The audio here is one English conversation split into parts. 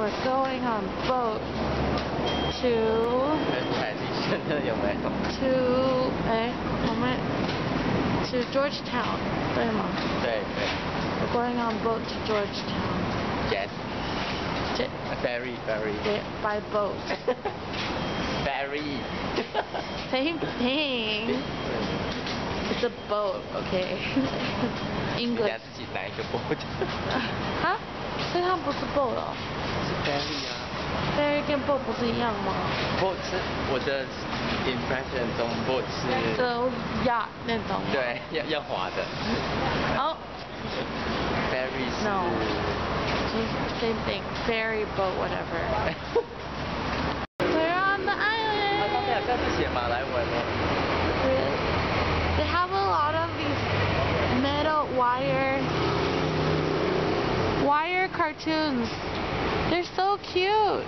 we're going on boat to Georgetown. 对吗？对。We're going on boat to Georgetown. Yes. Ferry. By boat. Ferry. Same thing. It's a boat, okay. English. 你自己拿一个 boat。哈？所以它不是 boat 哦。是 ferry 啊。ferry 跟 boat 不是一样吗 ？boat 是我的 impression 中 boat 是。就 yacht 那种。对，要滑的。哦。ferry 是。No. Same thing. Ferry, boat, whatever. We're on the island. 它上面好像是写马来文哦。Really? They have a lot of these metal wire cartoons. They're so cute.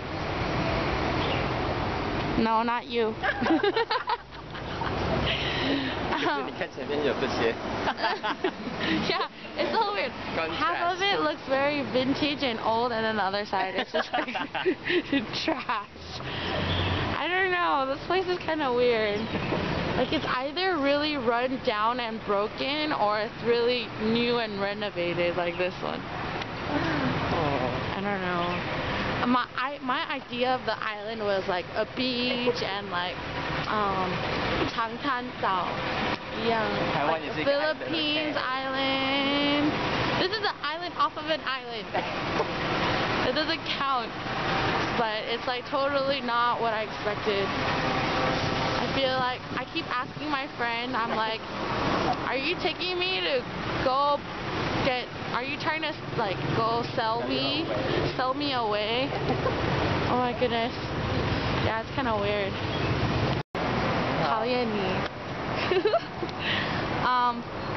No, not you. 你看前面有这些。Yeah, it's so weird. Half of it looks very vintage and old, and then the other side is just like trash. I don't know. This place is kind of weird. Like it's either really run down and broken, or it's really new and renovated, like this one. I don't know. My idea of the island was like a beach and like Changtan-岛, like Philippines island. This is an island off of an island. It doesn't count, but it's like totally not what I expected. I feel like I keep asking my friend, I'm like, are you taking me to go are you trying to like go sell me away? Oh my goodness. Yeah, it's kind of weird. 讨厌你.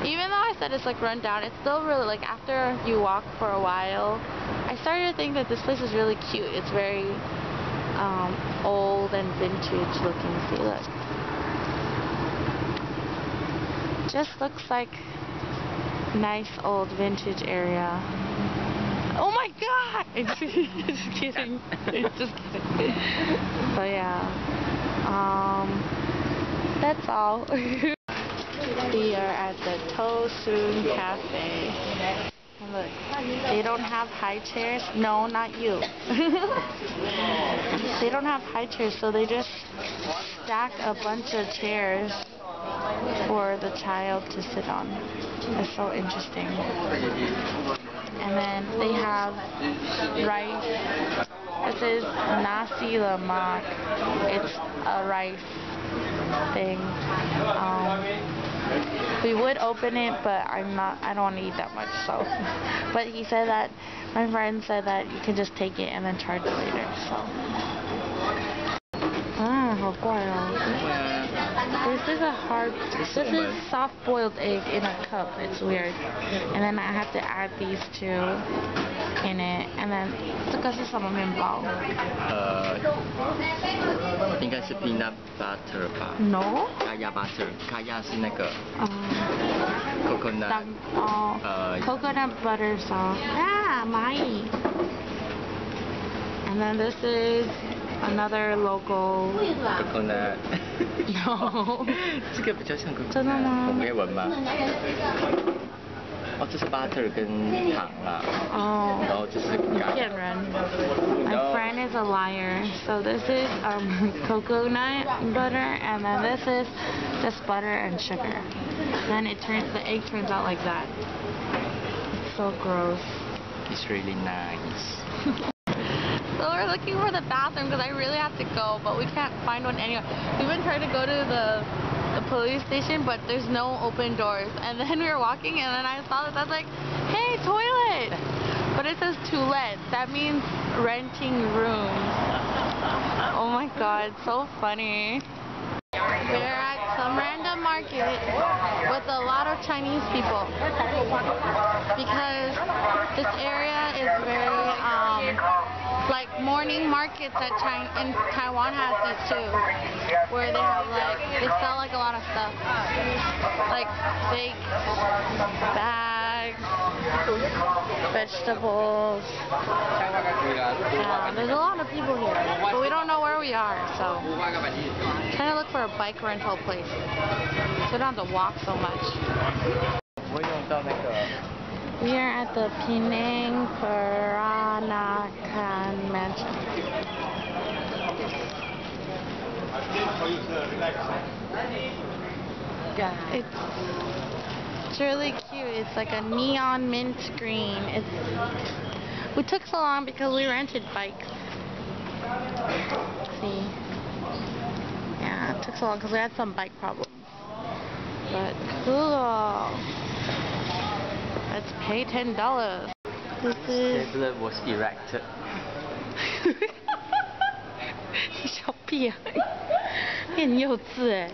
Even though I said it's like run down, it's still really like after you walk for a while, I started to think that this place is really cute. It's very old and vintage looking. See, look. Just looks like nice old vintage area. Oh my god! Just kidding. Just kidding. But yeah. That's all. We are at the Tosun Cafe. And look, they don't have high chairs. No, not you. They don't have high chairs, so they just stack a bunch of chairs for the child to sit on. That's so interesting. And then they have rice. This is nasi lemak. It's a rice thing. We would open it, but I don't want to eat that much, so. But he said that, my friend said that you can just take it and then charge it later, so. How This is soft-boiled egg in a cup. It's weird. And then I have to add these two in it. And then 这个是什么面包？应该是 peanut butter 吧 No. Kaya butter. Kaya 是那个 coconut. Coconut butter sauce. Ah, my. And then this is another local coconut. No. 这个比较像 coconut. 真的吗？我们可以闻吗？哦，这是 butter 跟糖啦。哦。然后这是骗人。My friend is a liar. So this is coconut butter, and then this is just butter and sugar. Then the egg turns out like that. It's so gross. It's really nice. So we're looking for the bathroom because I really have to go, but we can't find one anywhere. We've been trying to go to the police station, but there's no open doors. And then we were walking, and then I saw this. I was like, hey, toilet! But it says to let. That means renting rooms. Oh my god, so funny. We're at some random market with a lot of Chinese people because this area is very like morning markets in Taiwan has these too, where they have they sell like a lot of stuff, like fake bags vegetables. There's a lot of people here, but we don't know where we are, so trying to look for a bike rental place so we don't have to walk so much. We are at the Penang Peranakan Mansion. It's really cute. It's like a neon mint green. We took so long because we rented bikes. See? Yeah, it took so long because we had some bike problems. But cool. Let's pay $10. This is... The table was erected. 你小屁啊！你很幼稚哎。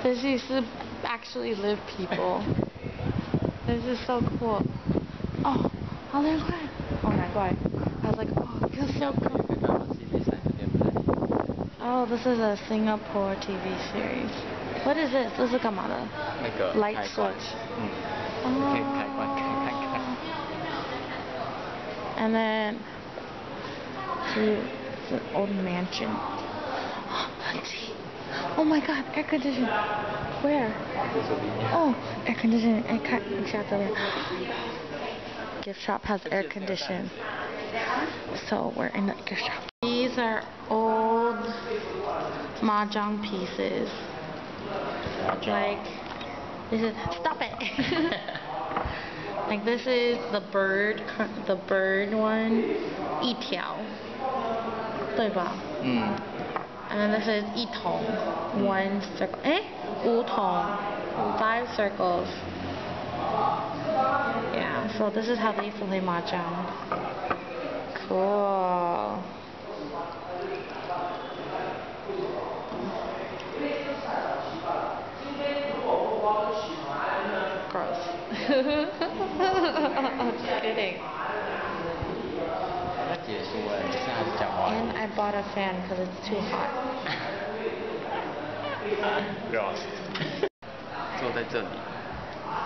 This is actually live people. This is so cool. Oh, 好凉快。Oh my god. I was like, oh, it feels so cool. Oh, this is a Singapore TV series. What is this? 这是干嘛的？那个 light switch. 可以开关看看。And then it's an old mansion. Oh my god, air conditioning. Where? Oh, air conditioning. Gift shop has air conditioning. So we're in the gift shop. These are old mahjong pieces. Like, this is, stop it. Like this is the bird one, 一条，对吧？And then this is 一筒, one circle. 五筒, 5 circles. Yeah, so this is how they used to play mahjong. Cool. Gross. Just kidding. And I bought a fan because it's too hot.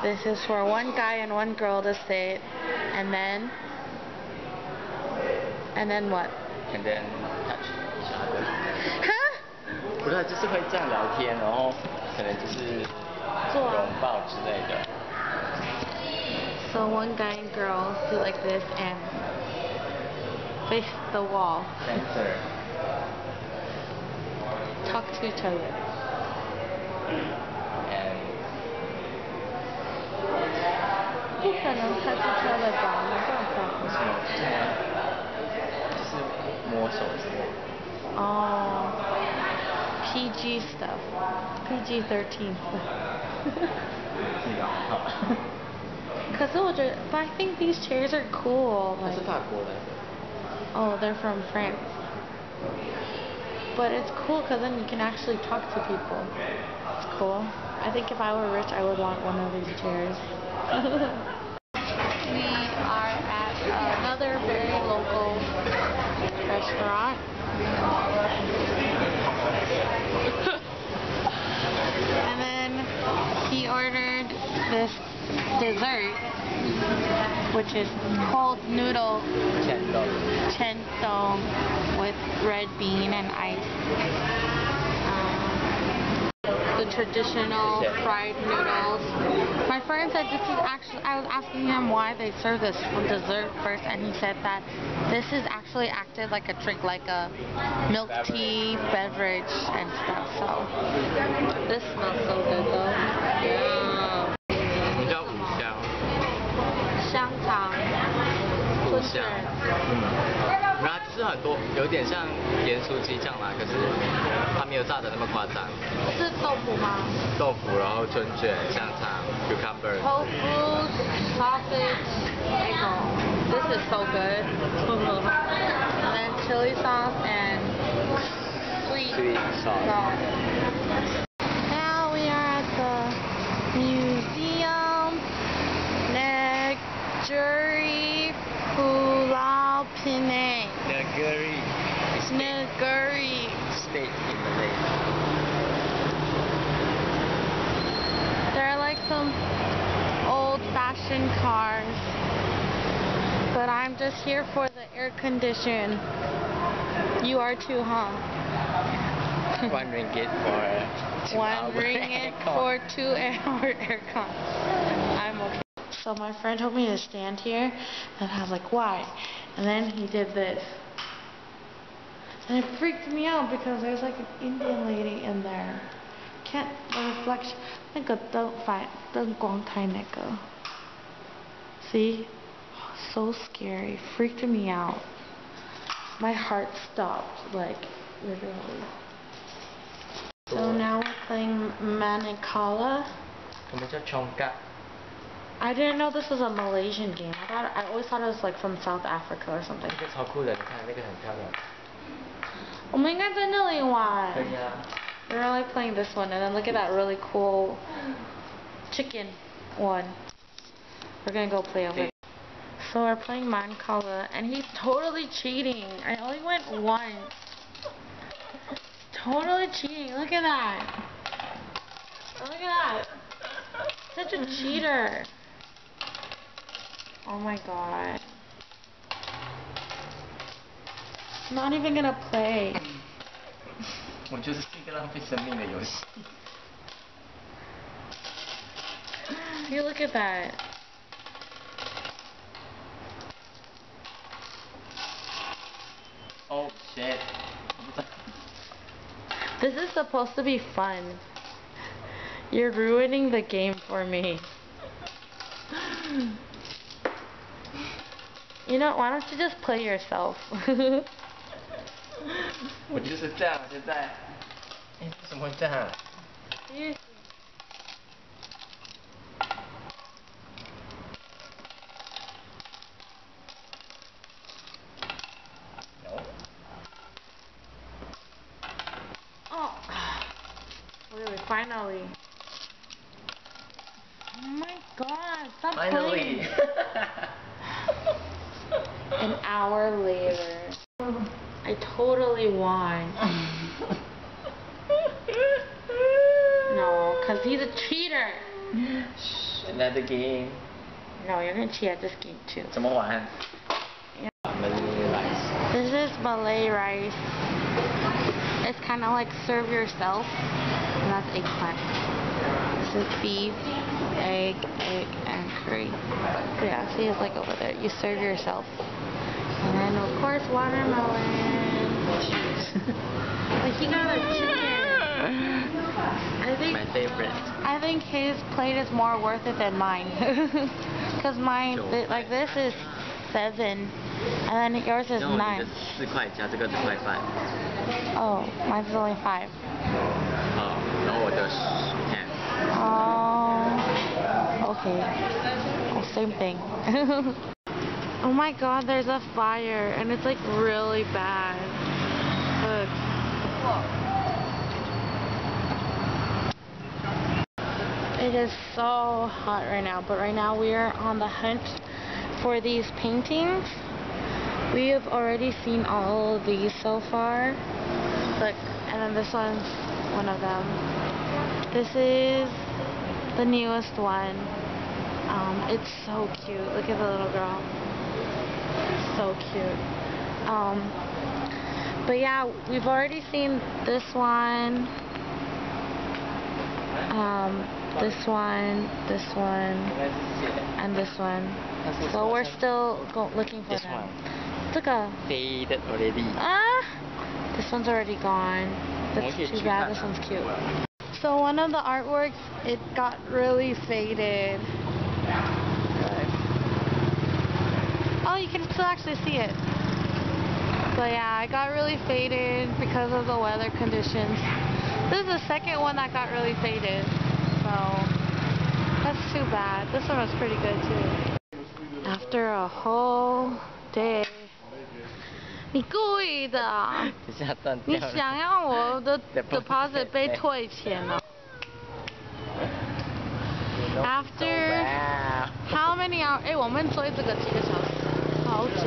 This is for one guy and one girl to sit, and then what? And then touch each other. Huh? 不是，就是会这样聊天，然后可能就是拥抱之类的。So one guy and girl sit like this and face the wall. Center. Talk to each other. And 不可能 touch each other 吧？没办法。为什么？就是摸手之类的。哦。PG stuff. PG-13 stuff. 可是我觉得 but I think these chairs are cool. 它是法国的。Oh, they're from France. But it's cool because then you can actually talk to people. It's cool. I think if I were rich, I would want one of these chairs. We are at another very local restaurant. And then he ordered this dessert, which is cold noodle chentong with red bean and ice. The traditional fried noodles. My friend said this is actually, I was asking him why they serve this for dessert first, and he said that this is actually acted like a drink, like a milk tea beverage and stuff. So this smells so good though. Yeah. 叫五香。香肠。五香。然后就是很多，有点像盐酥鸡酱啦，可是它没有炸的那么夸张。是豆腐吗？豆腐，然后春卷、香肠、cucumber。Tofu, sausage, egg roll. This is so good. And then chili sauce and sweet sauce. Now we are at the museum. Negeri Pulau Penang. Negeri. State in Malaysia. There are conditioned cars. But I'm just here for the air condition. You are too, huh? One ringgit for 2 hours. 1 ringgit for 2-hour aircon. I'm okay. So my friend told me to stand here, and I was like, why? And then he did this. And it freaked me out because there's like an Indian lady in there. Can't, the reflection, 那个灯光太那个. See? So scary. Freaked me out. My heart stopped, like, literally. So now we're playing Manikala. I didn't know this was a Malaysian game. I always thought it was like from South Africa or something. 这个超酷的，你看那个很漂亮。我们应该在那里玩。可以啊。We're only playing this one, and then look at that really cool chicken one. We're gonna go play over there. So we're playing Mankala, and he's totally cheating. I only went once. Totally cheating. Look at that. Look at that. Such a cheater. Oh my god. I'm not even gonna play. 我就是一个浪费生命的游戏。You look at that. Oh shit. This is supposed to be fun. You're ruining the game for me. You know, why don't you just play yourself? 我就是这样，现在。哎，为什么会这样？Oh, really? Finally. Oh my god! Stop playing. An hour later. I totally won. No, because he's a cheater. Another game. No, you're going to cheat at this game too. 怎么玩？ Yeah. Malay rice. This is Malay rice. It's kind of like serve yourself. And that's eggplant. This is beef, egg, and curry. But yeah, see, it's like over there. You serve yourself. And then, of course, watermelon. But he got a chicken. My favorite. I think his plate is more worth it than mine. Because mine, like this is 7. And then yours is 9. 4块加这个2块半。 Oh, mine's only 5. 然后我的10。 Oh, okay. Oh, same thing. Oh my god, there's a fire, and it's like really bad. Look. It is so hot right now, but right now we are on the hunt for these paintings. We have already seen all of these so far. Look, and then this one's one of them. This is the newest one. It's so cute. Look at the little girl. So cute. But yeah, we've already seen this one. This one, and this one. So we're still looking for them. Look at Faded already. This one's already gone. That's too bad. This one's cute. So one of the artworks, it got really faded. Oh, you can still actually see it. But yeah, it got really faded because of the weather conditions. This is the second one that got really faded. So that's too bad. This one was pretty good too. After a whole day. 你故意的啊！你想要我的 deposit 被退钱了。After how many hours? 哎，我们追这个几个小时，好久。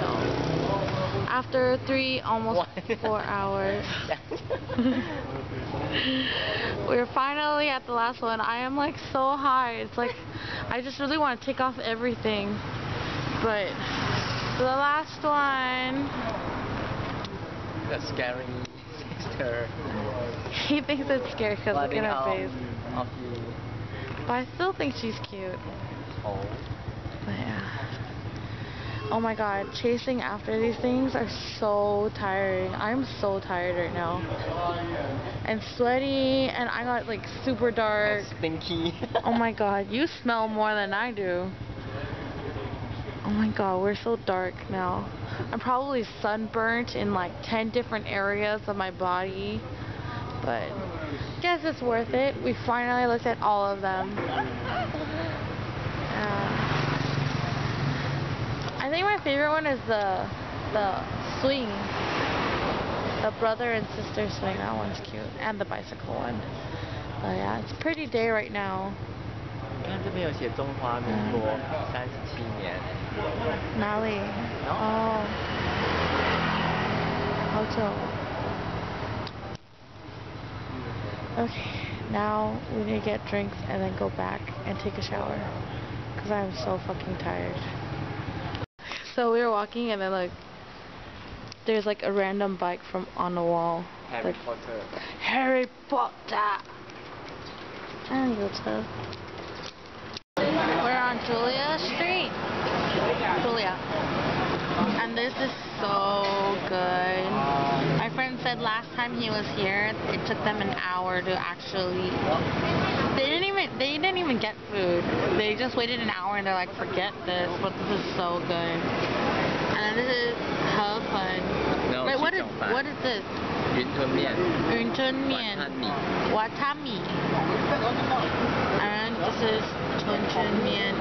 After 3, almost 4 hours. We're finally at the last one. I am like so high. It's like I just really want to take off everything. But the last one. The scary sister. He thinks it's scary because look at her face. Of you. But I still think she's cute. Oh. But yeah. Oh my god, chasing after these things are so tiring. I'm so tired right now. And sweaty, and I got like super dark. And stinky. Oh my god, you smell more than I do. Oh my god, we're so dark now. I'm probably sunburnt in like 10 different areas of my body. But I guess it's worth it. We finally looked at all of them. I think my favorite one is the swing. The brother and sister swing. That one's cute. And the bicycle one. But yeah, it's a pretty day right now. 你看这边有写中华民国37年。哪里？哦。好久。Okay, now we need to get drinks and then go back and take a shower. Because I'm so fucking tired. So we were walking and then like there's like a random bike from on the wall. Harry Potter. Harry Potter. We're on Julia Street. Julia. And this is so good. My friend said last time he was here, it took them an hour to actually. They didn't even get food. They just waited an hour and they're like, forget this, but this is so good. And then this is He Fun. No, wait, what is this? 云吞面. 云吞面. Watami. And this is 春春面.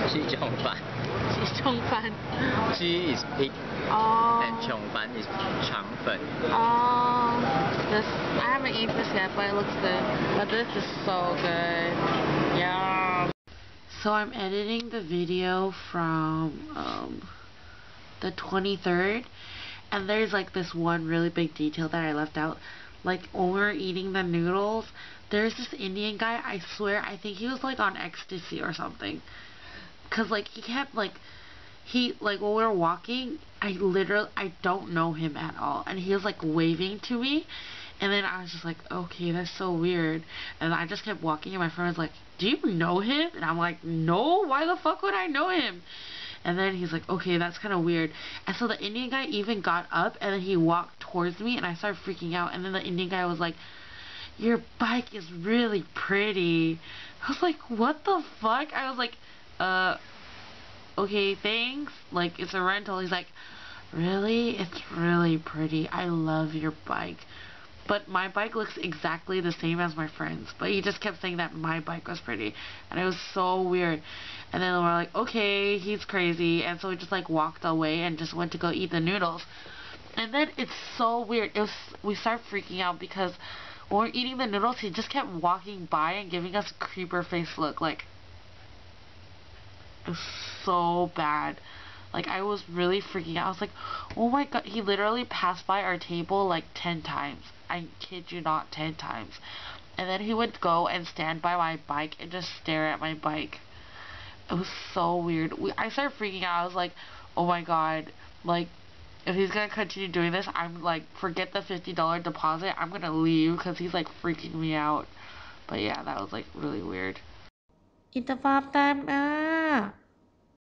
鸡中饭. 鸡中饭. 鸡 is pig. Oh. And 中饭 is 肠粉. Oh. This, I haven't eaten this yet, but it looks good. But this is so good. Yeah. So I'm editing the video from the 23rd, and there's like this one really big detail that I left out. Like when we were eating the noodles, there's this Indian guy, I swear, I think he was like on ecstasy or something. Cause like he kept like, when we were walking, I don't know him at all. And he was like waving to me. And then I was just like, okay, that's so weird. And I just kept walking and my friend was like, do you know him? And I'm like, no, why the fuck would I know him? And then he's like, okay, that's kind of weird. And so the Indian guy even got up and then he walked towards me and I started freaking out. And then the Indian guy was like, your bike is really pretty. I was like, what the fuck? I was like, okay, thanks. Like, it's a rental. He's like, really? It's really pretty. I love your bike. But my bike looks exactly the same as my friend's. But he just kept saying that my bike was pretty. And it was so weird. And then we're like, okay, he's crazy. And so we just like walked away and just went to go eat the noodles. And then it's so weird. We started freaking out because when we're eating the noodles, he just kept walking by and giving us a creeper face look. Like, it was so bad. Like, I was really freaking out. I was like, oh my god. He literally passed by our table like 10 times. I kid you not, 10 times. And then he would go and stand by my bike and just stare at my bike. It was so weird. I started freaking out. I was like, oh my god. Like, if he's gonna continue doing this, I'm like, forget the $50 deposit. I'm gonna leave because he's like freaking me out. But yeah, that was like really weird. itFOBtime